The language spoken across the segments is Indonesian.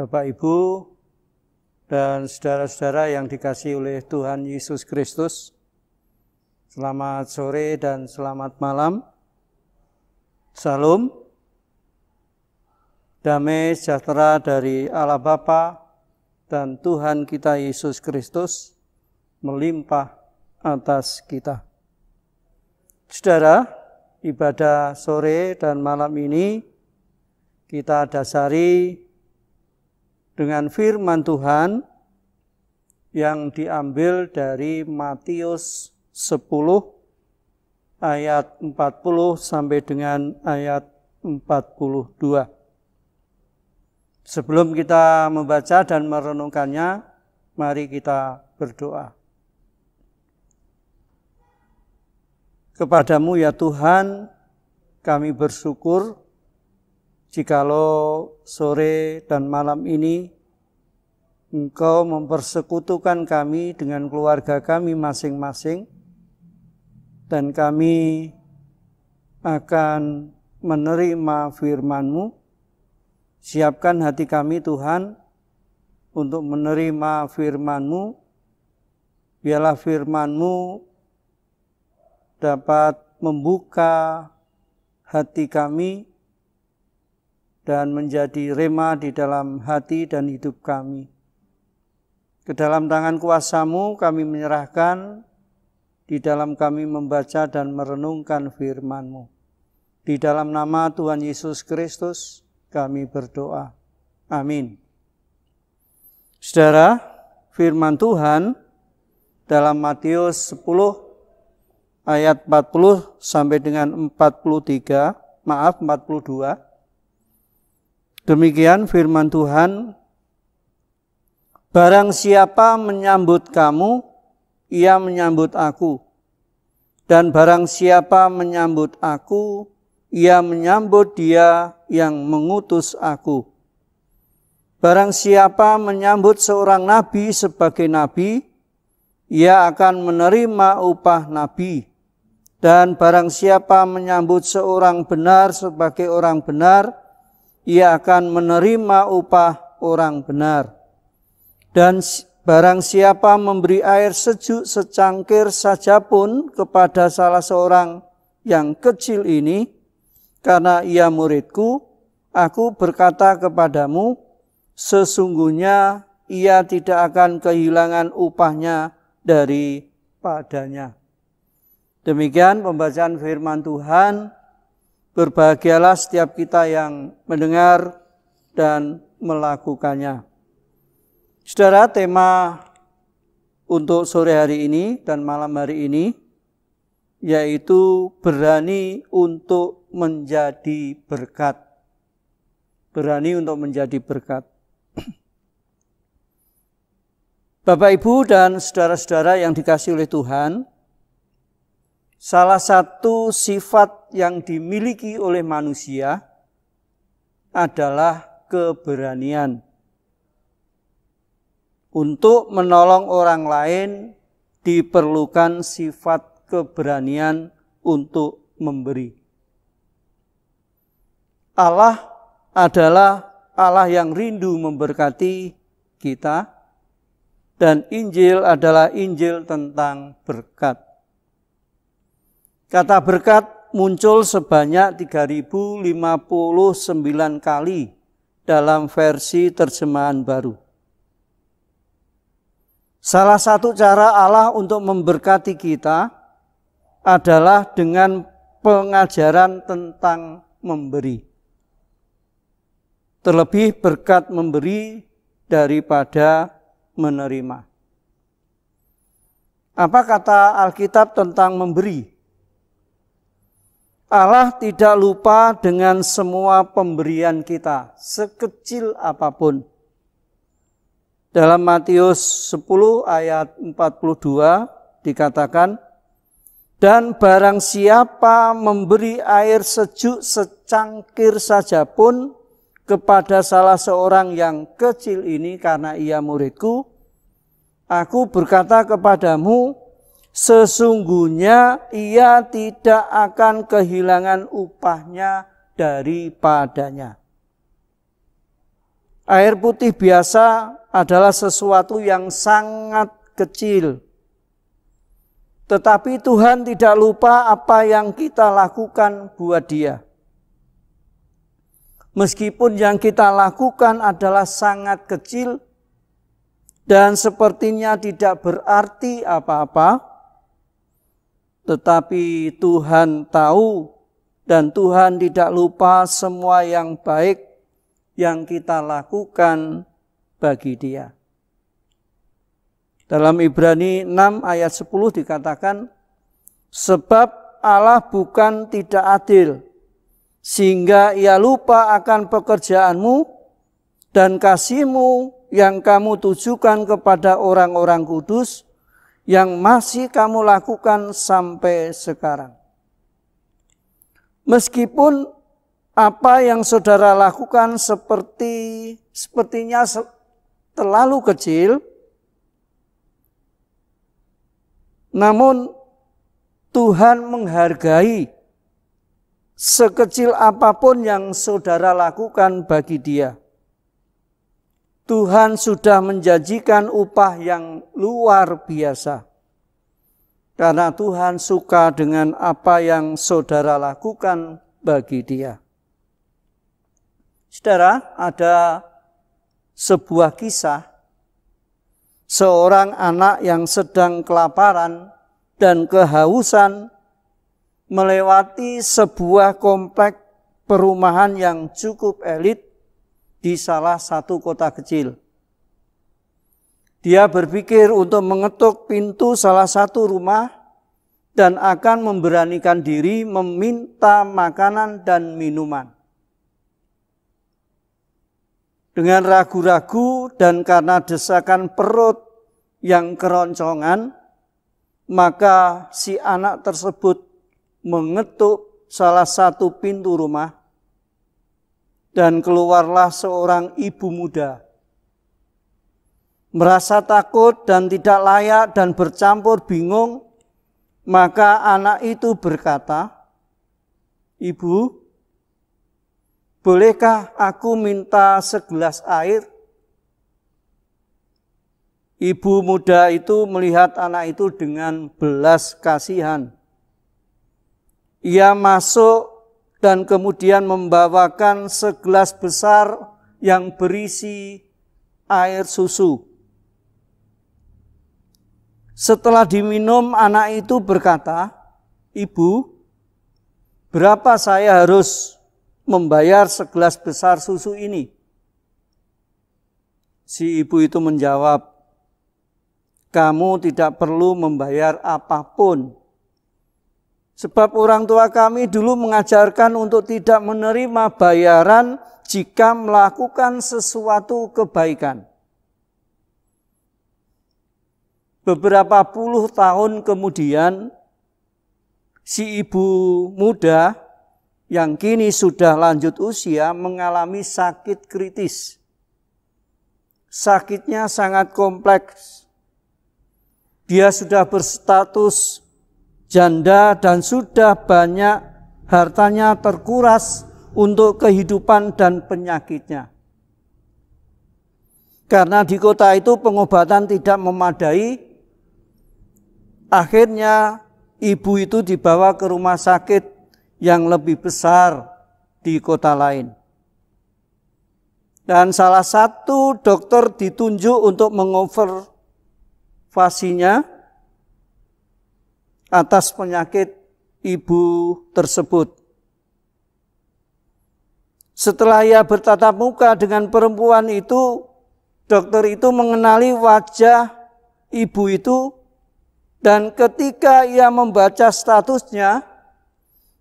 Bapak Ibu dan saudara-saudara yang dikasihi oleh Tuhan Yesus Kristus, selamat sore dan selamat malam. Salam, damai sejahtera dari Allah Bapa dan Tuhan kita Yesus Kristus melimpah atas kita. Saudara, ibadah sore dan malam ini kita dasari dengan firman Tuhan yang diambil dari Matius 10 ayat 40 sampai dengan ayat 42. Sebelum kita membaca dan merenungkannya, mari kita berdoa. Kepadamu ya Tuhan, kami bersyukur jikalau sore dan malam ini Engkau mempersekutukan kami dengan keluarga kami masing-masing, dan kami akan menerima firman-Mu. Siapkan hati kami Tuhan untuk menerima firman-Mu. Biarlah firman-Mu dapat membuka hati kami dan menjadi rema di dalam hati dan hidup kami. Ke dalam tangan kuasa-Mu kami menyerahkan, di dalam kami membaca dan merenungkan firman-Mu. Di dalam nama Tuhan Yesus Kristus kami berdoa. Amin. Saudara, firman Tuhan dalam Matius 10 ayat 40 sampai dengan 42. Demikian firman Tuhan, barang siapa menyambut kamu, ia menyambut aku. Dan barang siapa menyambut aku, ia menyambut dia yang mengutus aku. Barang siapa menyambut seorang nabi sebagai nabi, ia akan menerima upah nabi. Dan barang siapa menyambut seorang benar sebagai orang benar, ia akan menerima upah orang benar. Dan barang siapa memberi air sejuk secangkir saja pun kepada salah seorang yang kecil ini, karena ia muridku, aku berkata kepadamu, sesungguhnya ia tidak akan kehilangan upahnya daripadanya. Demikian pembacaan firman Tuhan. Berbahagialah setiap kita yang mendengar dan melakukannya. Saudara, tema untuk sore hari ini dan malam hari ini yaitu berani untuk menjadi berkat. Berani untuk menjadi berkat. Bapak, Ibu, dan saudara-saudara yang dikasihi oleh Tuhan, salah satu sifat yang dimiliki oleh manusia adalah keberanian. Untuk menolong orang lain diperlukan sifat keberanian untuk memberi. Allah adalah Allah yang rindu memberkati kita, dan Injil adalah Injil tentang berkat. Kata berkat muncul sebanyak 3059 kali dalam versi terjemahan baru. Salah satu cara Allah untuk memberkati kita adalah dengan pengajaran tentang memberi. Terlebih berkat memberi daripada menerima. Apa kata Alkitab tentang memberi? Allah tidak lupa dengan semua pemberian kita, sekecil apapun. Dalam Matius 10 ayat 42 dikatakan, dan barang siapa memberi air sejuk secangkir saja pun kepada salah seorang yang kecil ini karena ia muridku, aku berkata kepadamu, sesungguhnya ia tidak akan kehilangan upahnya daripadanya. Air putih biasa adalah sesuatu yang sangat kecil. Tetapi Tuhan tidak lupa apa yang kita lakukan buat Dia. Meskipun yang kita lakukan adalah sangat kecil dan sepertinya tidak berarti apa-apa, tetapi Tuhan tahu dan Tuhan tidak lupa semua yang baik yang kita lakukan bagi Dia. Dalam Ibrani 6 ayat 10 dikatakan, sebab Allah bukan tidak adil, sehingga Ia lupa akan pekerjaanmu dan kasih-Mu yang kamu tujukan kepada orang-orang kudus, yang masih kamu lakukan sampai sekarang. Meskipun apa yang saudara lakukan sepertinya terlalu kecil, namun Tuhan menghargai sekecil apapun yang saudara lakukan bagi Dia. Tuhan sudah menjanjikan upah yang luar biasa. Karena Tuhan suka dengan apa yang saudara lakukan bagi Dia. Saudara, ada sebuah kisah. Seorang anak yang sedang kelaparan dan kehausan melewati sebuah komplek perumahan yang cukup elit di salah satu kota kecil. Dia berpikir untuk mengetuk pintu salah satu rumah dan akan memberanikan diri meminta makanan dan minuman. Dengan ragu-ragu dan karena desakan perut yang keroncongan, maka si anak tersebut mengetuk salah satu pintu rumah dan keluarlah seorang ibu muda. Merasa takut dan tidak layak dan bercampur bingung, maka anak itu berkata, "Ibu, bolehkah aku minta segelas air?" Ibu muda itu melihat anak itu dengan belas kasihan. Ia masuk dan kemudian membawakan segelas besar yang berisi air susu. Setelah diminum, anak itu berkata, "Ibu, berapa saya harus membayar segelas besar susu ini?" Si ibu itu menjawab, "Kamu tidak perlu membayar apapun. Sebab orang tua kami dulu mengajarkan untuk tidak menerima bayaran jika melakukan sesuatu kebaikan." Beberapa puluh tahun kemudian, si ibu muda yang kini sudah lanjut usia mengalami sakit kritis. Sakitnya sangat kompleks. Dia sudah berstatus janda dan sudah banyak hartanya terkuras untuk kehidupan dan penyakitnya. Karena di kota itu pengobatan tidak memadai, akhirnya ibu itu dibawa ke rumah sakit yang lebih besar di kota lain. Dan salah satu dokter ditunjuk untuk mengobservasinya atas penyakit ibu tersebut. Setelah ia bertatap muka dengan perempuan itu, dokter itu mengenali wajah ibu itu, dan ketika ia membaca statusnya,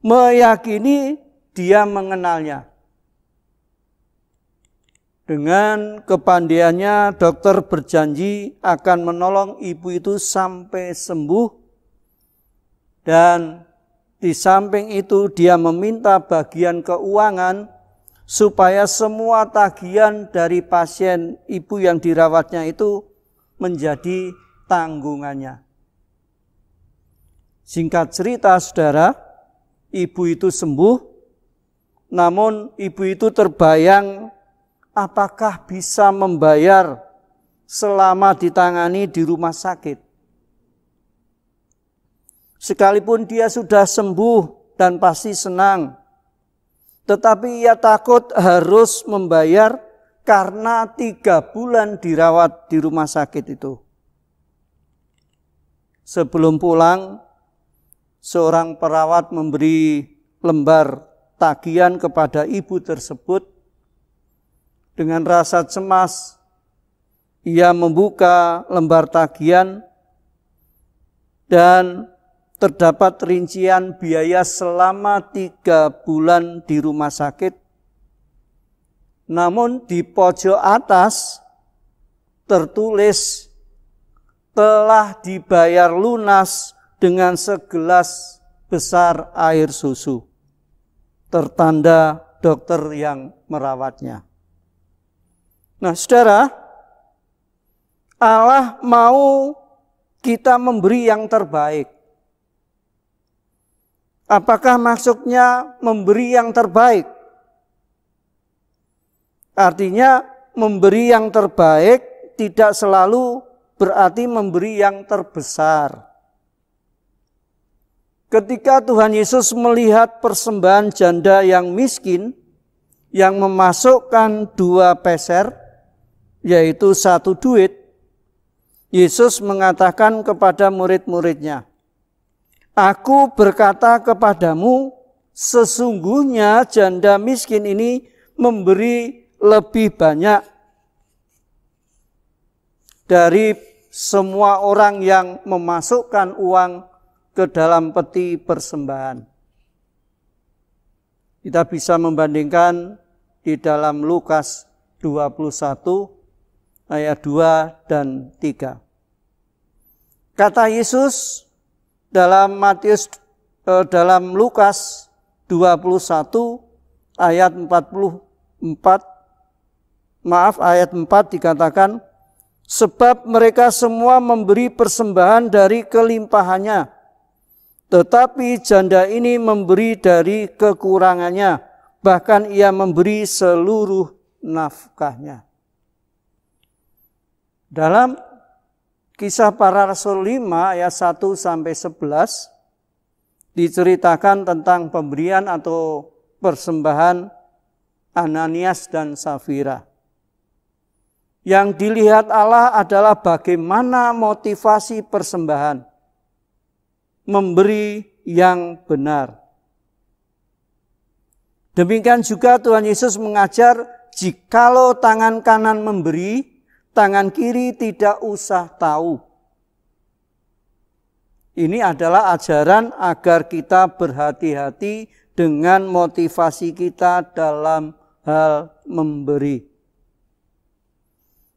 meyakini dia mengenalnya. Dengan kepandaiannya, dokter berjanji akan menolong ibu itu sampai sembuh, dan di samping itu dia meminta bagian keuangan supaya semua tagihan dari pasien ibu yang dirawatnya itu menjadi tanggungannya. Singkat cerita, saudara, ibu itu sembuh, namun ibu itu terbayang apakah bisa membayar selama ditangani di rumah sakit? Sekalipun dia sudah sembuh dan pasti senang, tetapi ia takut harus membayar karena 3 bulan dirawat di rumah sakit itu. Sebelum pulang, seorang perawat memberi lembar tagihan kepada ibu tersebut. Dengan rasa cemas, ia membuka lembar tagihan dan terdapat rincian biaya selama 3 bulan di rumah sakit. Namun di pojok atas tertulis telah dibayar lunas dengan segelas besar air susu. Tertanda dokter yang merawatnya. Nah, saudara, Allah mau kita memberi yang terbaik. Apakah maksudnya memberi yang terbaik? Artinya memberi yang terbaik tidak selalu berarti memberi yang terbesar. Ketika Tuhan Yesus melihat persembahan janda yang miskin, yang memasukkan 2 peser, yaitu 1 duit, Yesus mengatakan kepada murid-muridnya, "Aku berkata kepadamu, sesungguhnya janda miskin ini memberi lebih banyak dari semua orang yang memasukkan uang ke dalam peti persembahan." Kita bisa membandingkan di dalam Lukas 21 ayat 2 dan 3. Kata Yesus dalam Lukas 21 ayat 4 dikatakan, sebab mereka semua memberi persembahan dari kelimpahannya, tetapi janda ini memberi dari kekurangannya, bahkan ia memberi seluruh nafkahnya. Dalam Kisah Para Rasul 5 ayat 1 sampai 11 diceritakan tentang pemberian atau persembahan Ananias dan Safira. Yang dilihat Allah adalah bagaimana motivasi persembahan. Memberi yang benar. Demikian juga Tuhan Yesus mengajar, jikalau tangan kanan memberi, tangan kiri tidak usah tahu. Ini adalah ajaran agar kita berhati-hati dengan motivasi kita dalam hal memberi.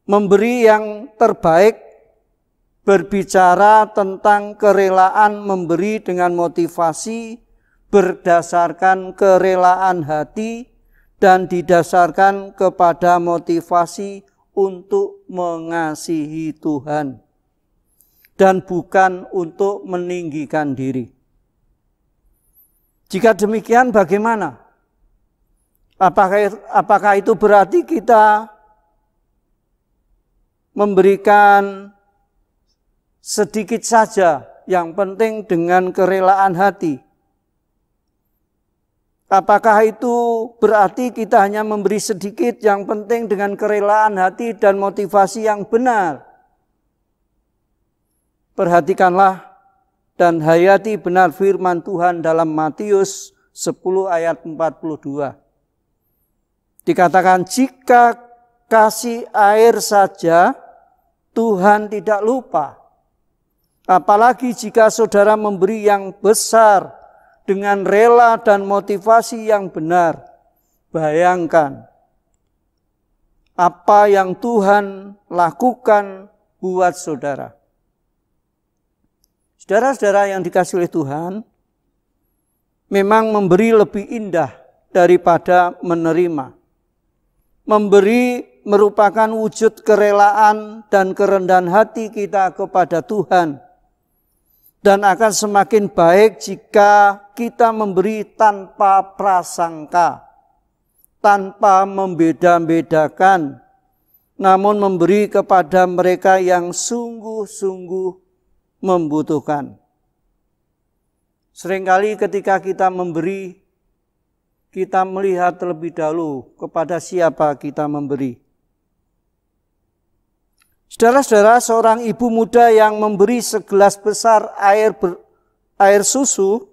Memberi yang terbaik berbicara tentang kerelaan memberi dengan motivasi berdasarkan kerelaan hati dan didasarkan kepada motivasi untuk mengasihi Tuhan dan bukan untuk meninggikan diri. Jika demikian bagaimana? Apakah itu berarti kita memberikan sedikit saja, yang penting dengan kerelaan hati? Apakah itu berarti kita hanya memberi sedikit, yang penting dengan kerelaan hati dan motivasi yang benar? Perhatikanlah dan hayati benar firman Tuhan dalam Matius 10 ayat 42. Dikatakan, jika kasih air saja Tuhan tidak lupa, apalagi jika saudara memberi yang besar dengan rela dan motivasi yang benar. Bayangkan apa yang Tuhan lakukan buat saudara. Saudara-saudara yang dikasihi oleh Tuhan, memang memberi lebih indah daripada menerima. Memberi merupakan wujud kerelaan dan kerendahan hati kita kepada Tuhan. Dan akan semakin baik jika kita memberi tanpa prasangka, tanpa membeda-bedakan, namun memberi kepada mereka yang sungguh-sungguh membutuhkan. Seringkali ketika kita memberi, kita melihat terlebih dahulu kepada siapa kita memberi. Saudara-saudara, seorang ibu muda yang memberi segelas besar air susu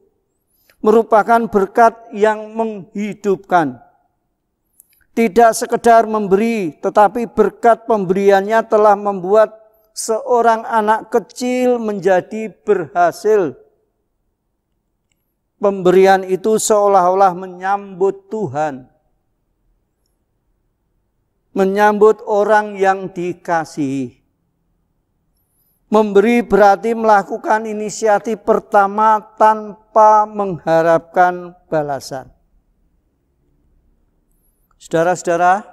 merupakan berkat yang menghidupkan. Tidak sekedar memberi, tetapi berkat pemberiannya telah membuat seorang anak kecil menjadi berhasil. Pemberian itu seolah-olah menyambut Tuhan. Menyambut orang yang dikasihi. Memberi berarti melakukan inisiatif pertama tanpa mengharapkan balasan. Saudara-saudara,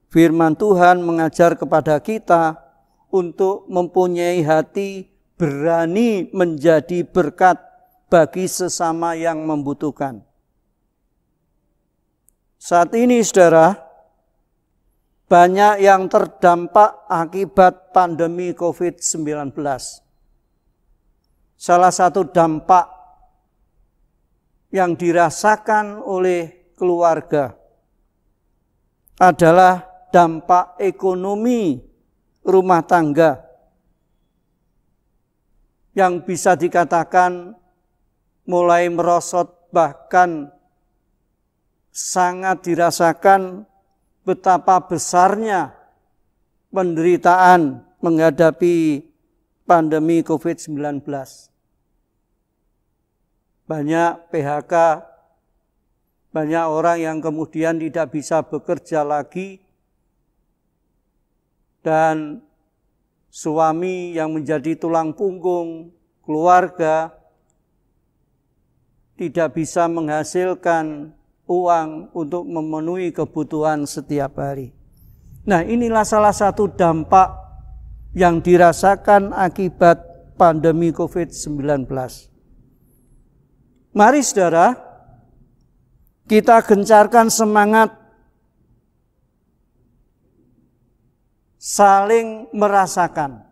firman Tuhan mengajar kepada kita untuk mempunyai hati berani menjadi berkat bagi sesama yang membutuhkan. Saat ini, saudara, banyak yang terdampak akibat pandemi COVID-19. Salah satu dampak yang dirasakan oleh keluarga adalah dampak ekonomi rumah tangga yang bisa dikatakan mulai merosot, bahkan sangat dirasakan betapa besarnya penderitaan menghadapi pandemi COVID-19. Banyak PHK, banyak orang yang kemudian tidak bisa bekerja lagi, dan suami yang menjadi tulang punggung keluarga tidak bisa menghasilkan uang untuk memenuhi kebutuhan setiap hari. Nah, inilah salah satu dampak yang dirasakan akibat pandemi COVID-19. Mari saudara, kita gencarkan semangat saling merasakan.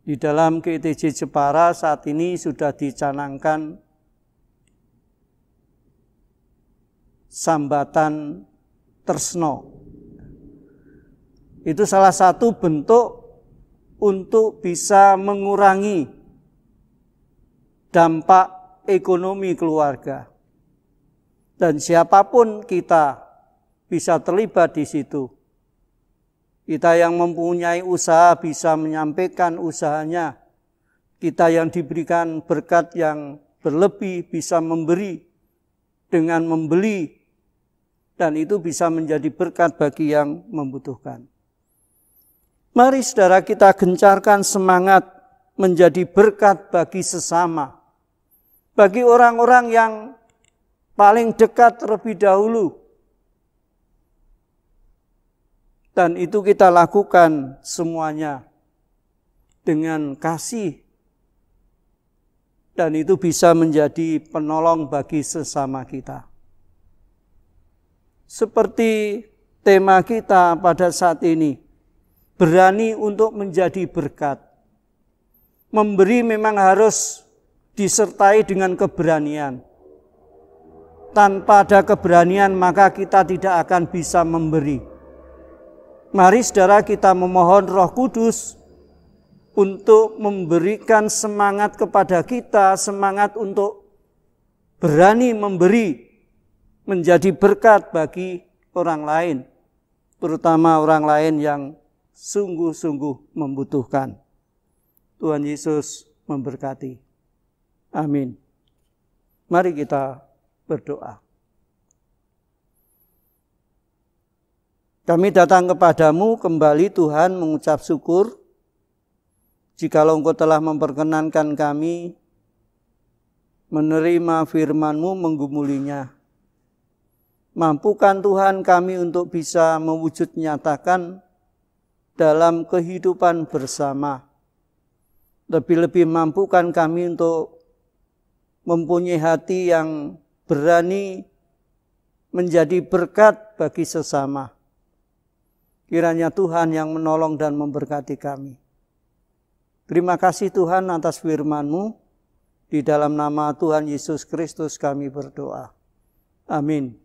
Di dalam GTJ Jepara saat ini sudah dicanangkan sambatan tresno. Itu salah satu bentuk untuk bisa mengurangi dampak ekonomi keluarga. Dan siapapun kita bisa terlibat di situ. Kita yang mempunyai usaha bisa menyampaikan usahanya. Kita yang diberikan berkat yang berlebih bisa memberi dengan membeli. Dan itu bisa menjadi berkat bagi yang membutuhkan. Mari saudara, kita gencarkan semangat menjadi berkat bagi sesama. Bagi orang-orang yang paling dekat terlebih dahulu. Dan itu kita lakukan semuanya dengan kasih. Dan itu bisa menjadi penolong bagi sesama kita. Seperti tema kita pada saat ini, berani untuk menjadi berkat. Memberi memang harus disertai dengan keberanian. Tanpa ada keberanian maka kita tidak akan bisa memberi. Mari saudara, kita memohon Roh Kudus untuk memberikan semangat kepada kita, semangat untuk berani memberi, menjadi berkat bagi orang lain, terutama orang lain yang sungguh-sungguh membutuhkan. Tuhan Yesus memberkati. Amin. Mari kita berdoa. Kami datang kepadamu kembali Tuhan mengucap syukur, jikalau Engkau telah memperkenankan kami menerima firman-Mu, menggumulinya. Mampukan Tuhan kami untuk bisa mewujud nyatakan dalam kehidupan bersama. Lebih-lebih mampukan kami untuk mempunyai hati yang berani menjadi berkat bagi sesama. Kiranya Tuhan yang menolong dan memberkati kami. Terima kasih Tuhan atas firman-Mu. Di dalam nama Tuhan Yesus Kristus kami berdoa. Amin.